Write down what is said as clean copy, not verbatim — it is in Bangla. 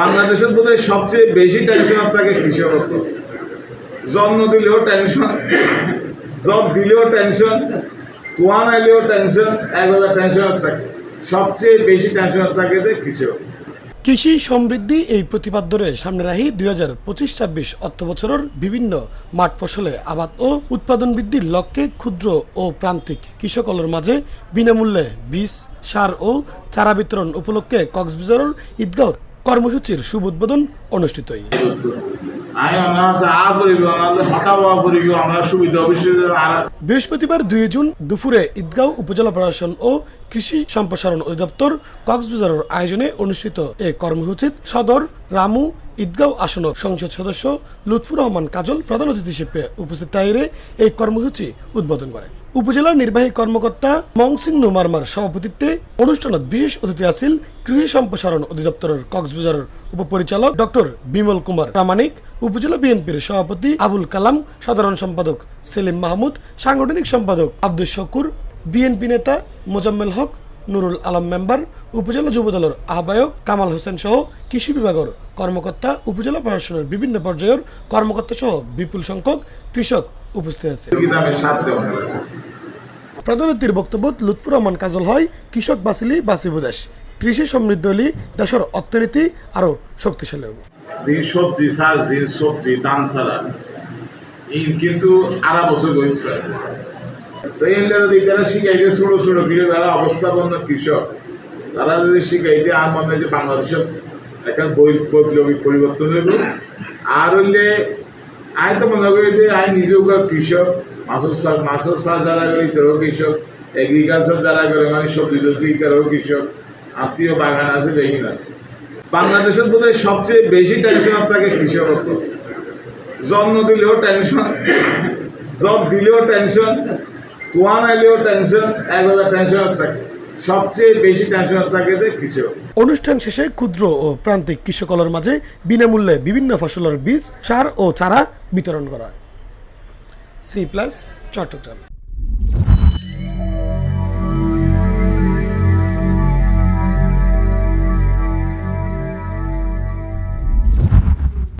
বাংলাদেশের বোধহয় সবচেয়ে বেশি টেনশন থাকে কৃষক। জন্ম দিলেও টেনশন, জব দিলেও টেনশন, কুয়া নাইলেও টেনশন, একবেলা টেনশন থাকে। সবচেয়ে বেশি টেনশন থাকে যে কৃষক। কৃষি সমৃদ্ধি এই প্রতিপাদ ধরে সামনে রাখি 2025-26 অর্থবছরের বিভিন্ন মাঠ ফসলে আবাদ ও উৎপাদন বৃদ্ধির লক্ষ্যে ক্ষুদ্র ও প্রান্তিক কৃষকদের মাঝে বিনামূল্যে বীজ, সার ও চারা বিতরণ উপলক্ষে কক্সবাজারের ঈদগাঁও কর্মসূচির শুভ উদ্বোধন অনুষ্ঠিত হয়। বৃহস্পতিবার 2 জুন দুপুরে ঈদগাঁও উপজেলা প্রশাসন ও কৃষি সম্প্রসারণ অধিদপ্তর কক্সবাজারের আয়োজনে অনুষ্ঠিত এই কর্মসূচিত সদর রামু ঈদগাঁও আসনের সংসদ সদস্য লুৎফুর রহমান কাজল প্রধান অতিথি হিসেবে উপস্থিত থাইরে এই কর্মসূচি উদ্বোধন করে। উপজেলা নির্বাহী কর্মকর্তা মংসিং নুমারমার সভাপতিত্বে অনুষ্ঠানত বিশেষ অতিথি আছিল কৃষি সম্প্রসারণ অধিদপ্তরের কক্সবাজারের উপপরিচালক ডক্টর বিমল কুমার প্রামাণিক, উপজেলা বিএনপির সভাপতি আবুল কালাম, সাধারণ সম্পাদক সেলিম মাহমুদ, সাংগঠনিক সম্পাদক আব্দুল শকুর, বিএনপি নেতা মোজাম্মেল হক, নুরুল আলম মেম্বার, উপজেলা যুবদলের আহ্বায়ক কামাল হোসেন সহ কৃষি বিভাগের কর্মকর্তা, উপজেলা প্রশাসনের বিভিন্ন পর্যায়ের কর্মকর্তা সহ বিপুল সংখ্যক কৃষক উপস্থিত আছে। প্রধান অতিথির বক্তব্য লুৎফুর রহমান কাজল হয় কৃষক বাঁচিলি বাঁচিব দেশ, কৃষি সমৃদ্ধ হলে দেশের অর্থনীতি আরো শক্তিশালী হবে। সবজি চাষ দিন, সবজি দাম ছাড়া কিন্তু আড়া বছর যারা শিখাইতে ছোট ছোট গৃহে যারা অবস্থাপন্ন কৃষক, তারা যদি শিখাইতে আর মনে হয় যে বাংলাদেশের এখন বৈপ্লবিক পরিবর্তন হইব। আর হইলে আয় তো মনে করি যে আয় নিজেও কৃষক, মাছের চাষ যারা করি তারাও কৃষক, এগ্রিকালচার যারা করে মানে সবজি টবজি তারাও কৃষক, আত্মীয় বাগান আছে, বেগিন আছে। বাংলাদেশের বোধহয় সবচেয়ে বেশি টেনশন থাকে কৃষক। জন্ম দিলেও টেনশন, জব দিলেও টেনশন, কুয়া নাইলেও টেনশন, একবেলা টেনশন থাকে। সবচেয়ে বেশি টেনশন থাকে যে কৃষক। অনুষ্ঠান শেষে ক্ষুদ্র ও প্রান্তিক কৃষকদের মাঝে বিনামূল্যে বিভিন্ন ফসলের বীজ, সার ও চারা বিতরণ করা হয়। C+ চট্টগ্রাম।